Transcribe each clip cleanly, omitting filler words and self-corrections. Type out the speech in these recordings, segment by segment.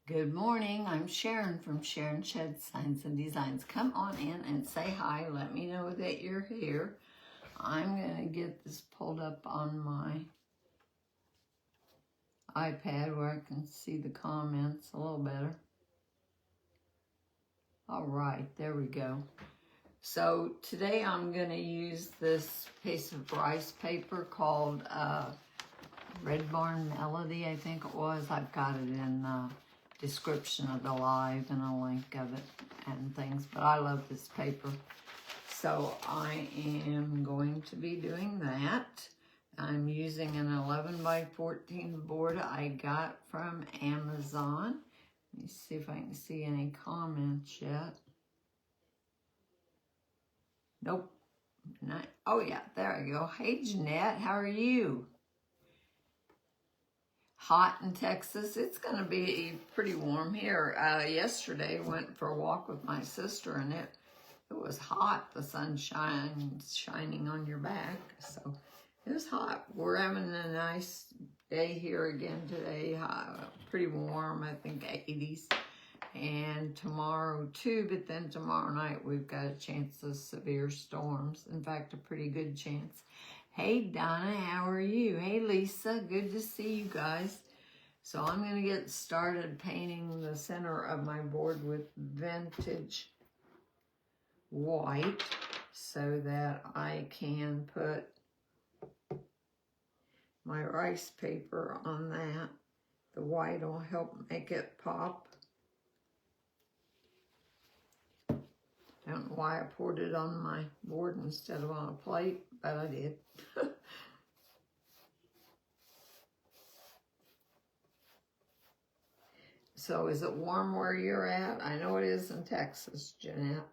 Good morning, I'm Sharon from Sharon Shed Signs and Designs. Come on in and say hi. Let me know that you're here. I'm going to get this pulled up on my iPad where I can see the comments a little better. All right, there we go. So today I'm going to use this piece of rice paper called Red Barn Melody, I think it was. I've got it in description of the live and a link of it and things, but I love this paper. So I am going to be doing that. I'm using an 11 by 14 board I got from Amazon. Let me see if I can see any comments yet. Nope. Not, oh yeah, there I go. Hey Jeanette, how are you? Hot in Texas. It's going to be pretty warm here. Yesterday went for a walk with my sister and it was hot. The sun shining on your back. So it was hot. We're having a nice day here again today. Pretty warm, I think 80s. And tomorrow too, but then tomorrow night we've got a chance of severe storms. In fact, a pretty good chance. Hey Donna, how are you? Hey Lisa, good to see you guys. So I'm going to get started painting the center of my board with vintage white so that I can put my rice paper on that. The white will help make it pop. I don't know why I poured it on my board instead of on a plate, but I did. So is it warm where you're at? I know it is in Texas, Jeanette.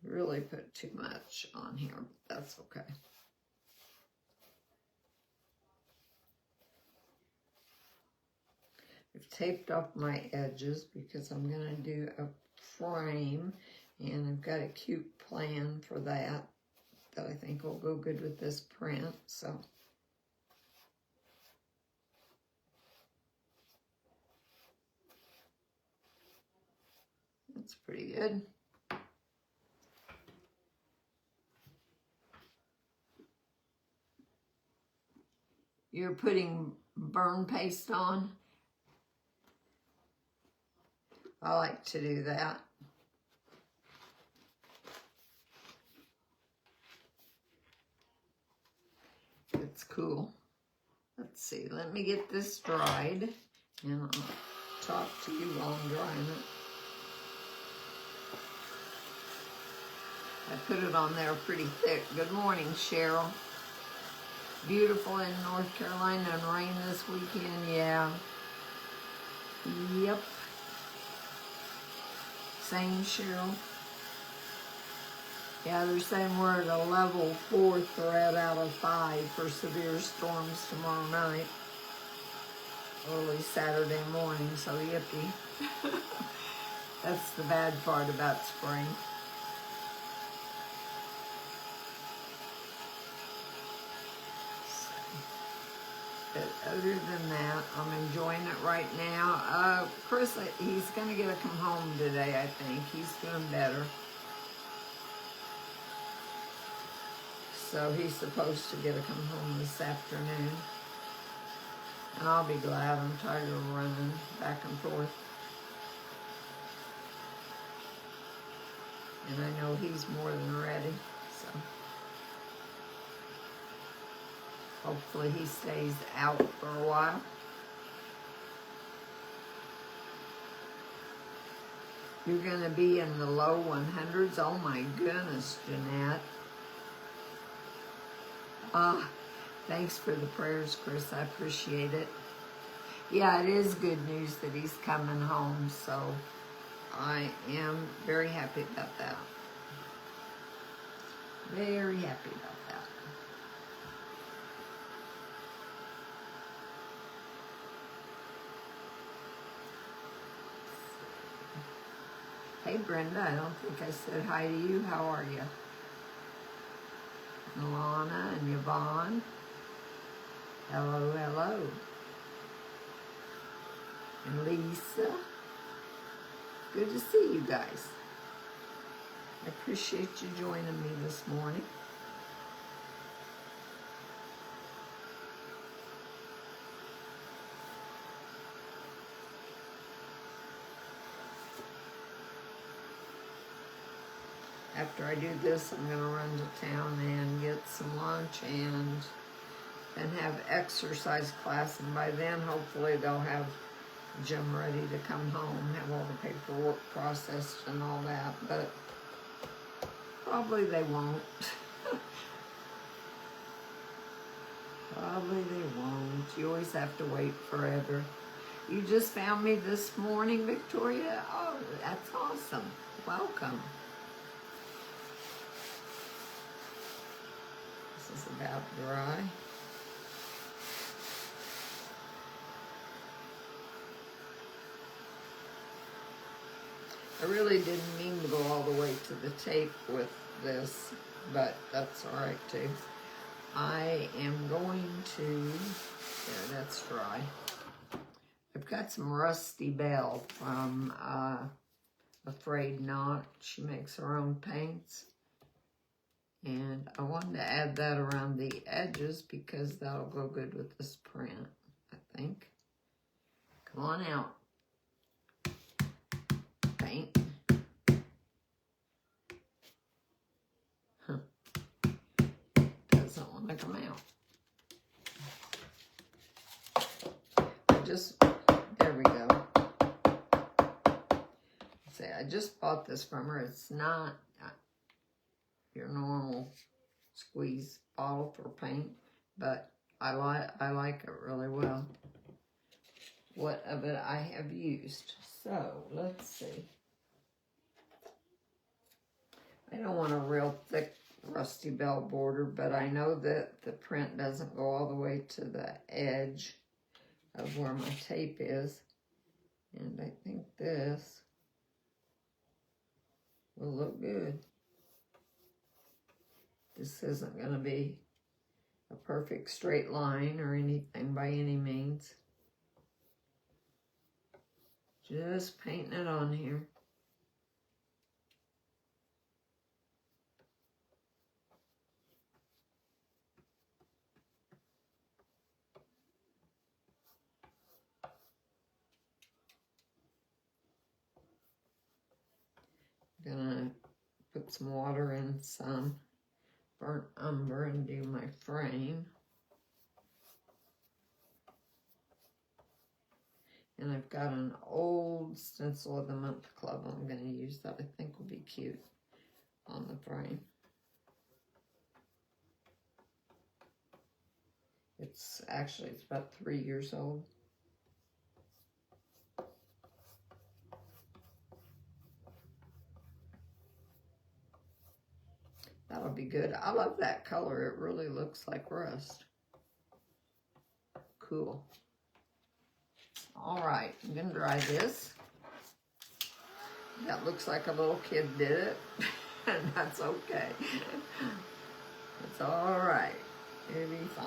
Really put too much on here, but that's okay. I've taped off my edges because I'm going to do a frame, and I've got a cute plan for that I think will go good with this print. So that's pretty good. You're putting burn paste on? I like to do that. It's cool. Let's see, let me get this dried and I'll talk to you while I'm drying it. I put it on there pretty thick. Good morning, Cheryl. Beautiful in North Carolina and rain this weekend, yeah. Yep. Same, Cheryl. Yeah, they're saying we're at a level 4 threat out of 5 for severe storms tomorrow night. Early Saturday morning, so yippee. That's the bad part about spring. But other than that, I'm enjoying it right now. Chris, he's going to get to come home today, I think. He's doing better. So he's supposed to get to come home this afternoon. And I'll be glad. I'm tired of running back and forth. And I know he's more than ready, so hopefully he stays out for a while. You're going to be in the low 100s. Oh my goodness, Jeanette. Thanks for the prayers, Chris. I appreciate it. Yeah, it is good news that he's coming home, so I am very happy about that. Very happy about that. Hey Brenda, I don't think I said hi to you. How are you? and Lana and Yvonne. Hello, hello. And Lisa. Good to see you guys. I appreciate you joining me this morning. After I do this, I'm going to run to town and get some lunch and have exercise class. And by then, hopefully, they'll have Jim ready to come home, have all the paperwork processed and all that. But probably they won't. Probably they won't. You always have to wait forever. You just found me this morning, Victoria? Oh, that's awesome. Welcome. This is about dry. I really didn't mean to go all the way to the tape with this, but that's all right too. I am going to, there, that's dry. I've got some Rusty Bell from Afraid Not. She makes her own paints. And I wanted to add that around the edges because that'll go good with this print, I think. Come on out. Paint. Doesn't want to come out. There we go. See, I just bought this from her. It's not your normal squeeze bottle for paint, but I like it really well. What of it I have used. So let's see. I don't want a real thick Rusty Bell border, but I know that the print doesn't go all the way to the edge of where my tape is. And I think this will look good. This isn't going to be a perfect straight line or anything by any means. Just painting it on here. Gonna put some water in some burnt umber and do my frame. And I've got an old Stencil of the Month Club I'm going to use that I think will be cute on the frame. It's about 3 years old. That'll be good. I love that color. It really looks like rust. Cool. All right, I'm going to dry this. That looks like a little kid did it, and that's okay. It's all right. It'll be fun.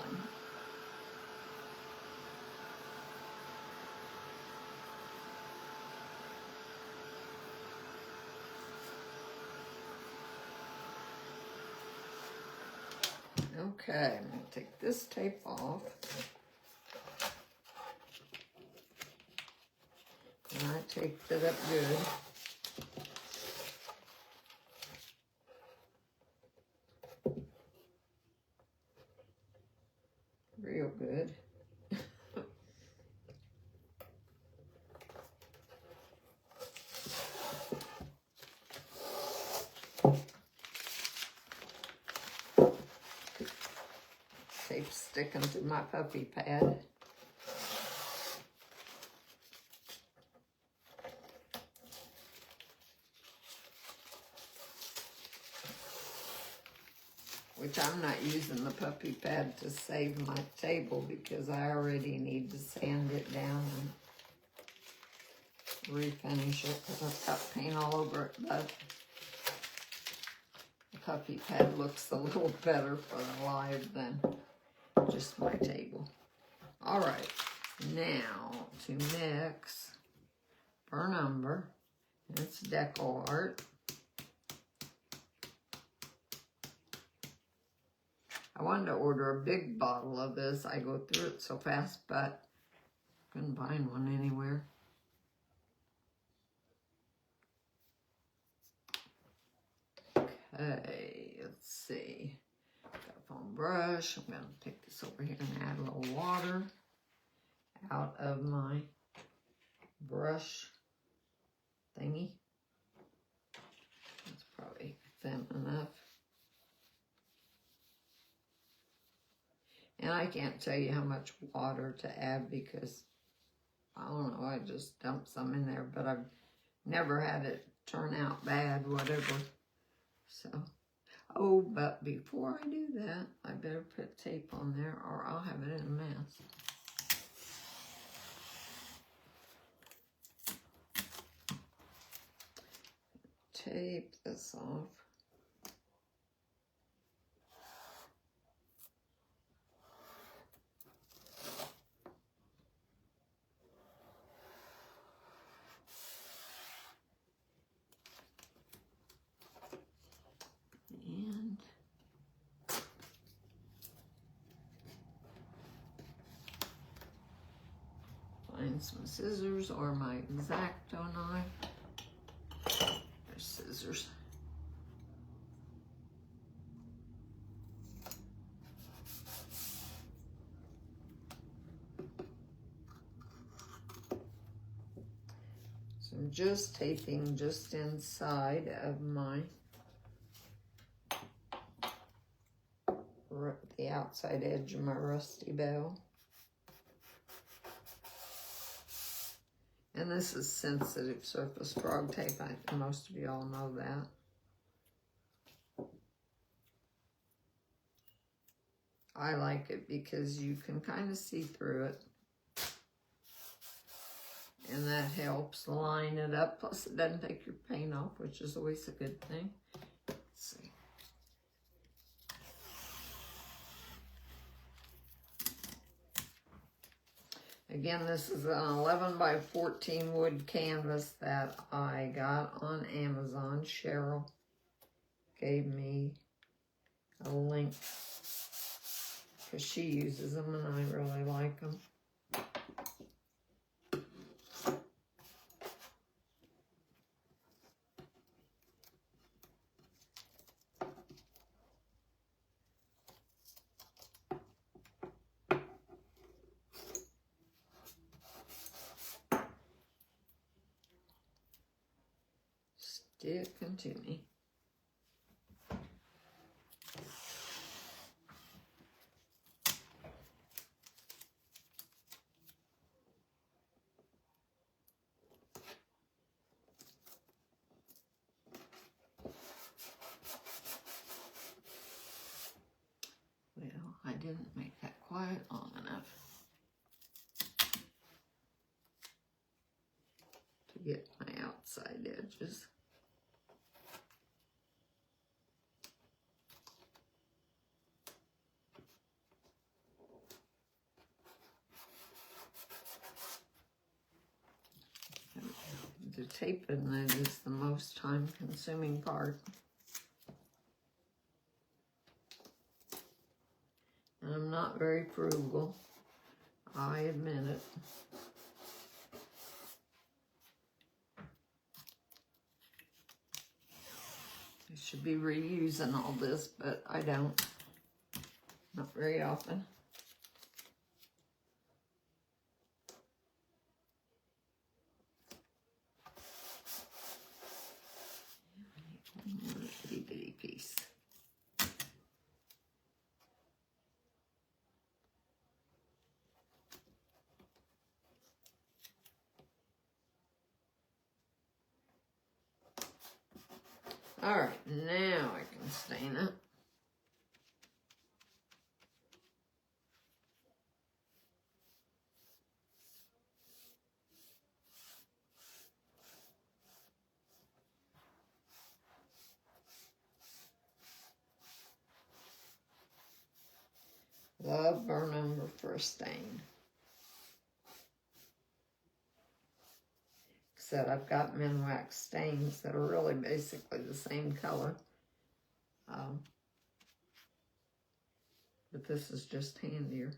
Okay, I'm going to take this tape off. And I taped it up good. Real good. Tape sticking to my puppy pad. Which I'm not using the puppy pad to save my table because I already need to sand it down and refinish it because I've got paint all over it. But puppy pad looks a little better for the live than just my table. All right, now to mix per number. It's Deco Art. I wanted to order a big bottle of this. I go through it so fast, but couldn't find one anywhere. Okay, let's see. Got a foam brush. I'm going to take this over here and add a little water out of my brush thingy. That's probably thin enough. And I can't tell you how much water to add because, I don't know, I just dumped some in there, but I've never had it turn out bad, whatever. So, oh, but before I do that, I better put tape on there or I'll have it in a mess. Tape this off. And find some scissors or my X-Acto knife. There's scissors. So I'm just taping just inside of my the outside edge of my Rusty Bell. And this is sensitive surface frog tape. Most of you all know that. I like it because you can kind of see through it. And that helps line it up. Plus it doesn't take your paint off, which is always a good thing. Let's see. Again, this is an 11 by 14 wood canvas that I got on Amazon. Cheryl gave me a link because she uses them and I really like them. Sticking to me. Well, I didn't make that quite long enough to get my outside edges. The taping that is the most time-consuming part. And I'm not very frugal. I admit it. I should be reusing all this, but I don't. Not very often. Itty bitty piece. All right, now I can stain it. Love burn umber for a stain. Except I've got Minwax stains that are really basically the same color. But this is just handier.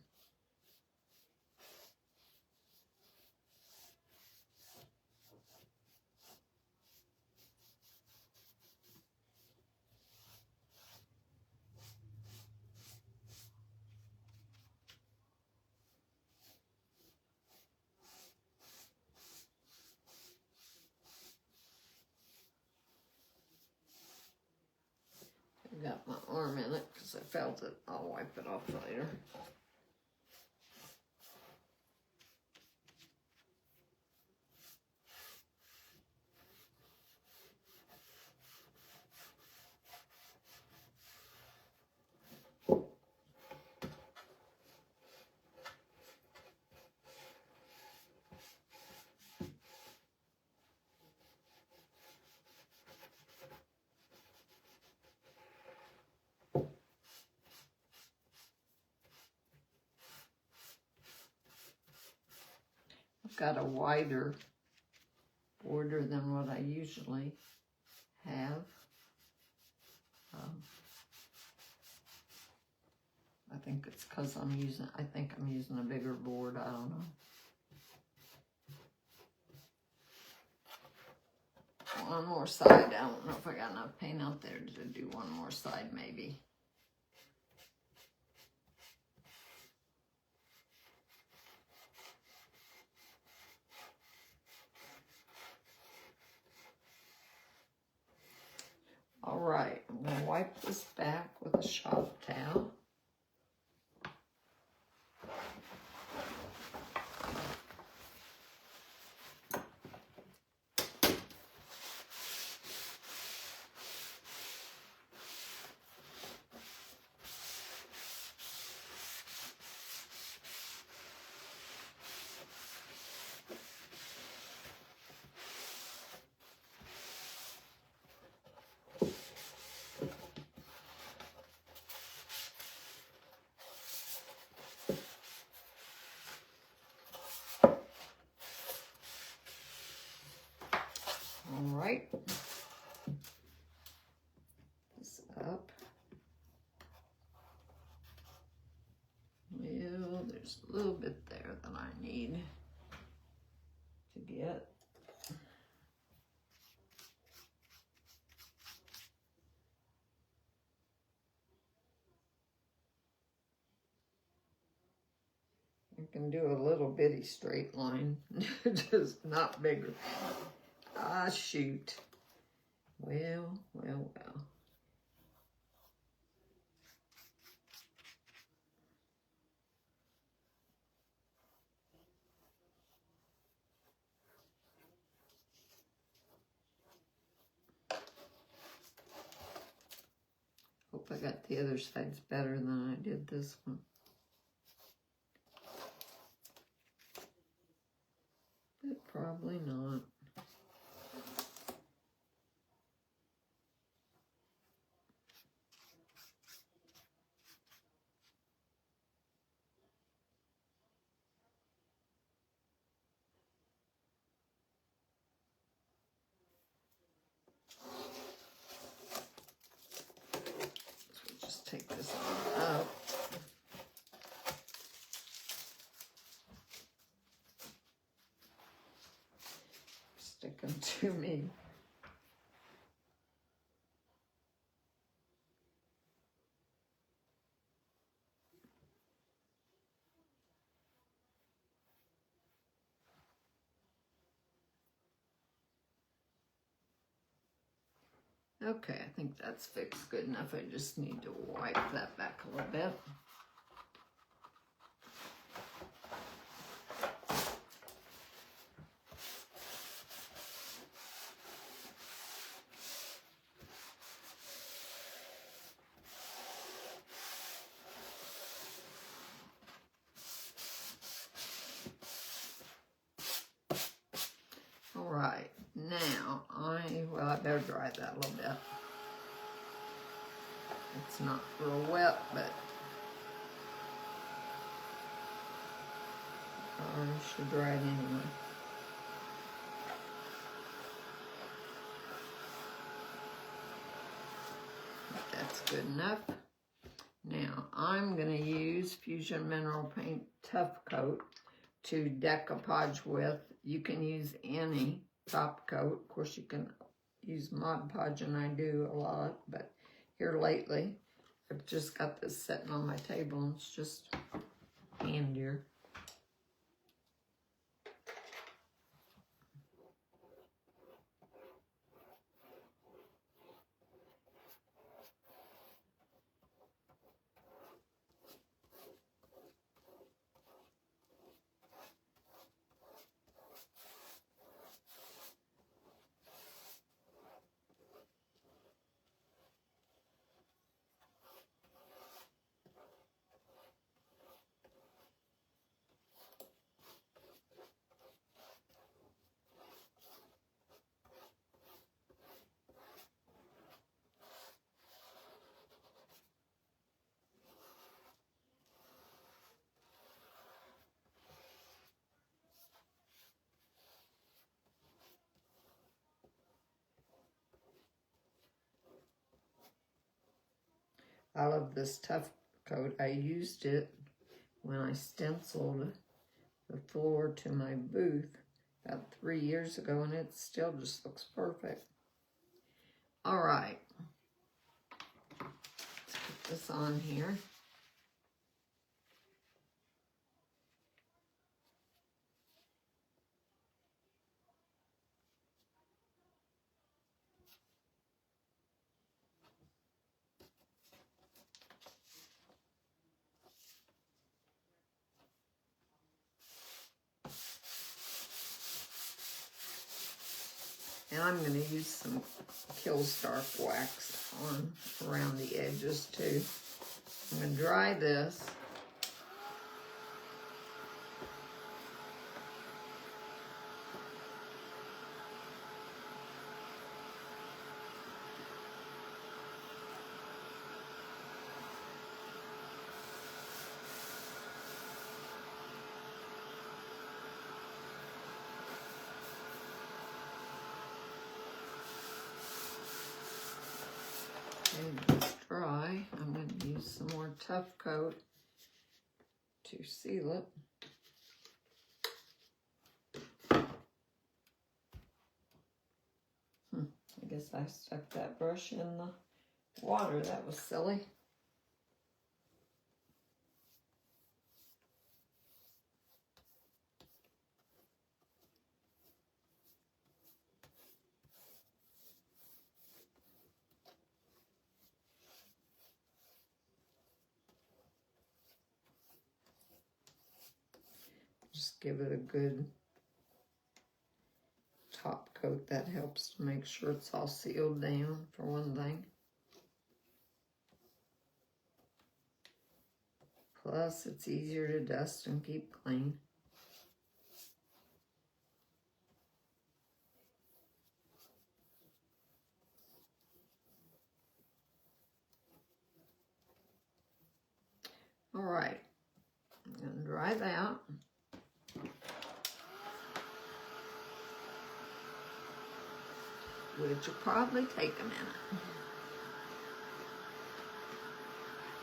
I got my arm in it because I felt it. I'll wipe it off later. I've got a wider border than what I usually have. I think it's because I'm using a bigger board. I don't know. One more side. I don't know if I got enough paint out there to do one more side maybe. All right, I'm going to wipe this back with a shop towel. All right, this up. Well, there's a little bit there that I need to get. I can do a little bitty straight line, just not bigger. Ah, shoot. Well. Hope I got the other sides better than I did this one. But probably not. Just take this one out. Stick them to me. Okay, I think that's fixed good enough. I just need to wipe that back a little bit. All right, now I better dry that a little bit. It's not real wet, but Should dry it anyway. That's good enough. Now I'm going to use Fusion Mineral Paint Tough Coat to decoupage with. You can use any top coat. Of course, you can use Mod Podge, and I do a lot, but here lately, I've just got this sitting on my table, and it's just handier. I love this Tough Coat. I used it when I stenciled the floor to my booth about 3 years ago, and it still just looks perfect. All right, let's put this on here. And I'm going to use some Kills Dark wax on around the edges too. I'm going to dry this. And it's dry. I'm going to use some more Tough Coat to seal it. I guess I stuck that brush in the water. That was silly. Just give it a good top coat. That helps to make sure it's all sealed down, for one thing. Plus, it's easier to dust and keep clean. All right, I'm going to dry that. Which will probably take a minute.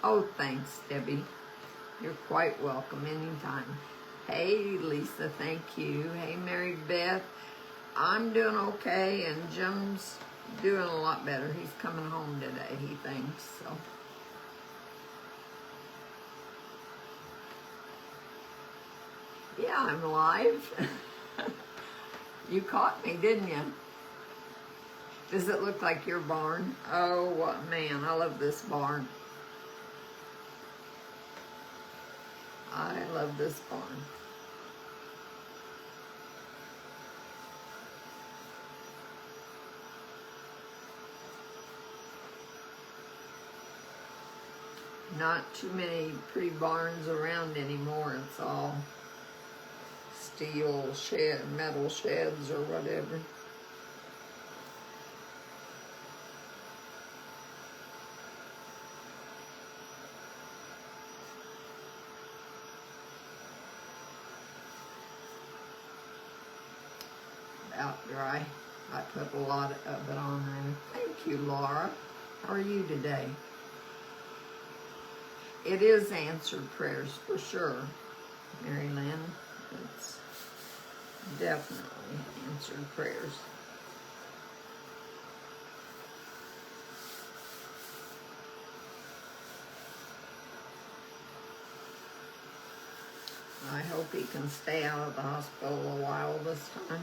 Oh, thanks, Debbie. You're quite welcome anytime. Hey, Lisa, thank you. Hey, Mary Beth. I'm doing okay, and Jim's doing a lot better. He's coming home today, he thinks, so. Yeah, I'm live. You caught me, didn't you? Does it look like your barn? Oh, man, I love this barn. I love this barn. Not too many pretty barns around anymore. It's all steel shed, metal sheds or whatever. about dry. I put a lot of it on there. Thank you, Laura. How are you today? It is answered prayers for sure, Mary Lynn. It's definitely answered prayers. I hope he can stay out of the hospital a while this time.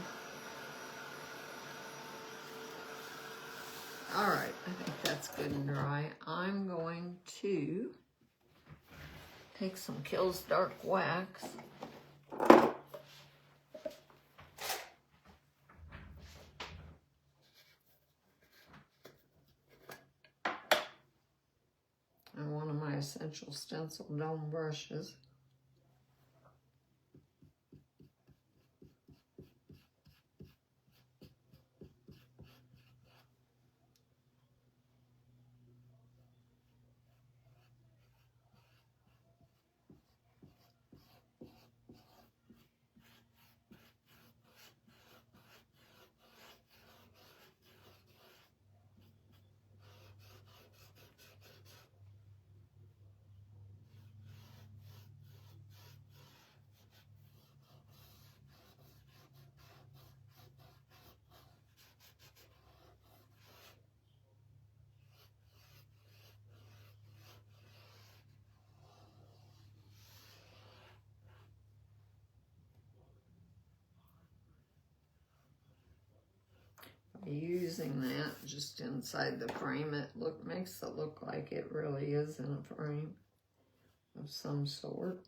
All right, I think that's good and dry. I'm going to take some Kills Dark Wax. And one of my Essential Stencil Dome brushes. Using that just inside the frame, it makes it look like it really is in a frame of some sort.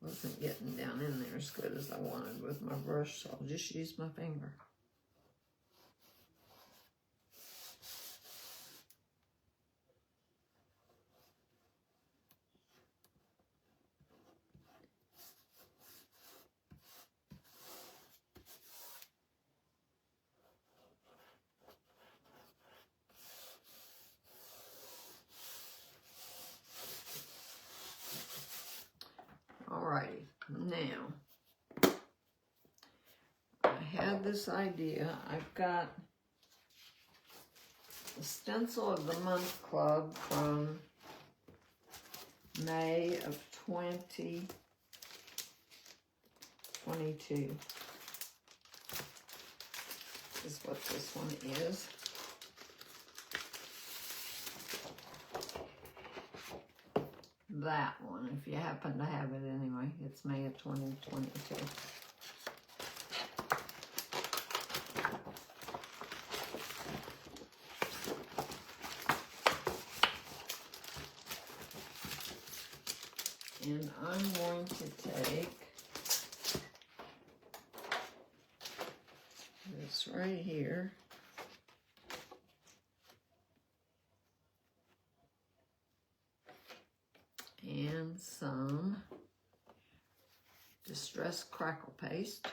Wasn't getting down in there as good as I wanted with my brush, so I'll just use my finger. Alrighty, now, I had this idea. I've got the Stencil of the Month Club from May of 2022. This is what this one is. That one, if you happen to have it anyway. It's May of 2022. And I'm going to take this right here. And some Distress Crackle Paste.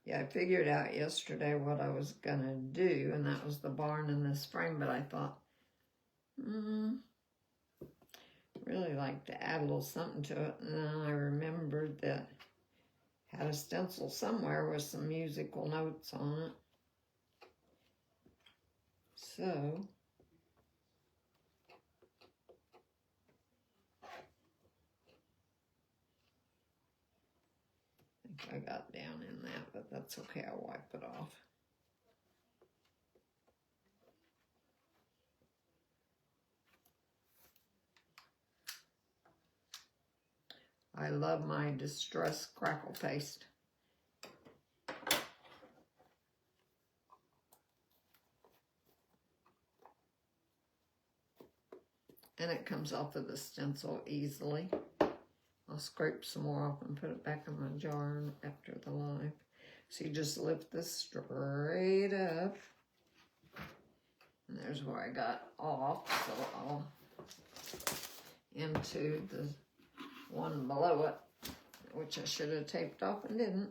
Yeah, I figured out yesterday what I was gonna do, and that was the barn in this frame, but I thought, really like to add a little something to it, and then I remembered that I had a stencil somewhere with some musical notes on it. So, I think I got down in that, but that's okay, I'll wipe it off. I love my Distress Crackle Paste. And it comes off of the stencil easily. I'll scrape some more off and put it back in my jar after the live. So you just lift this straight up. And there's where I got off, so I'll into the one below it, which I should have taped off and didn't.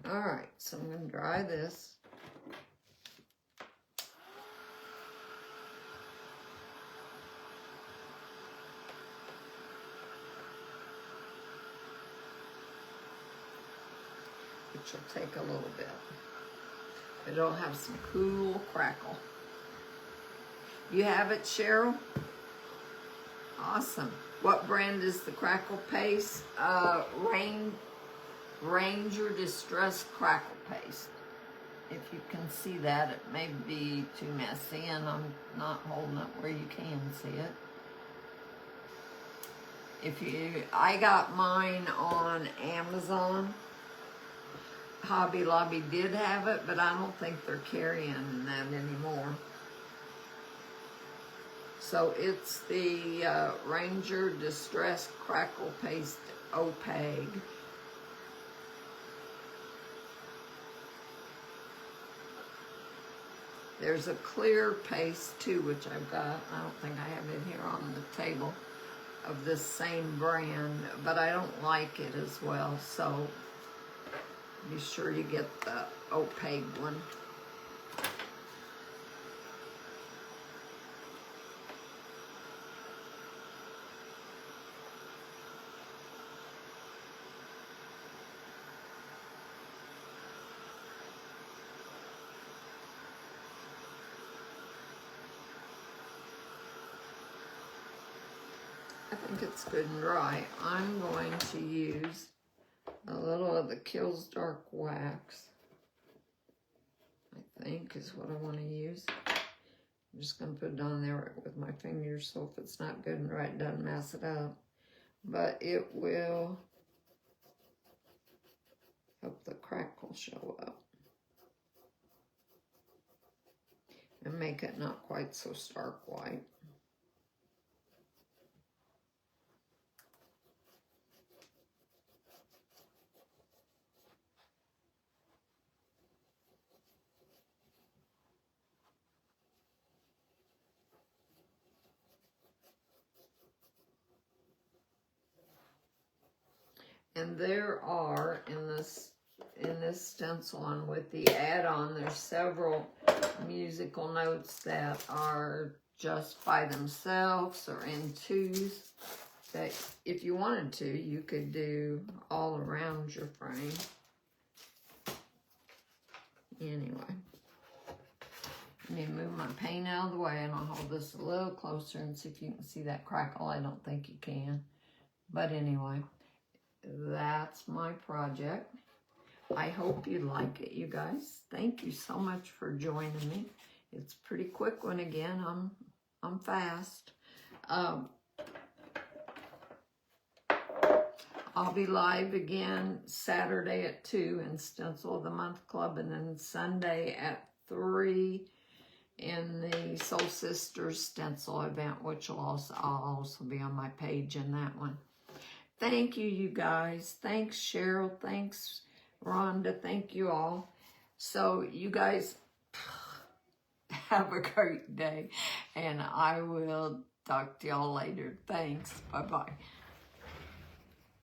All right, so I'm going to dry this. Which will take a little bit. It'll have some cool crackle. You have it, Cheryl? Awesome. What brand is the crackle paste? Ranger Distress Crackle Paste. If you can see that, it may be too messy, and I'm not holding it where you can see it. I got mine on Amazon. Hobby Lobby did have it, but I don't think they're carrying that anymore. So it's the Ranger Distress Crackle Paste Opaque. There's a clear paste too, which I've got. I don't think I have it here on the table, of this same brand, but I don't like it as well, so be sure you get the opaque one. I think it's good and dry. I'm going to use a little of the Kills Dark Wax, I think is what I want to use. I'm just going to put it on there with my fingers, so if it's not good and right, it doesn't mess it up. But it will help the crackle show up and make it not quite so stark white. And there are, in this stencil on with the add-on, there's several musical notes that are just by themselves or in twos that if you wanted to, you could do all around your frame. Anyway, let me move my paint out of the way and I'll hold this a little closer and see if you can see that crackle. I don't think you can. But anyway, that's my project. I hope you like it, you guys. Thank you so much for joining me. It's a pretty quick one again. I'm fast. I'll be live again Saturday at 2 in Stencil of the Month Club, and then Sunday at 3 in the Soul Sisters Stencil event, which I'll also be on my page in that one. Thank you, you guys. Thanks, Cheryl. Thanks, Rhonda. Thank you all. So you guys have a great day, and I will talk to y'all later. Thanks. Bye-bye.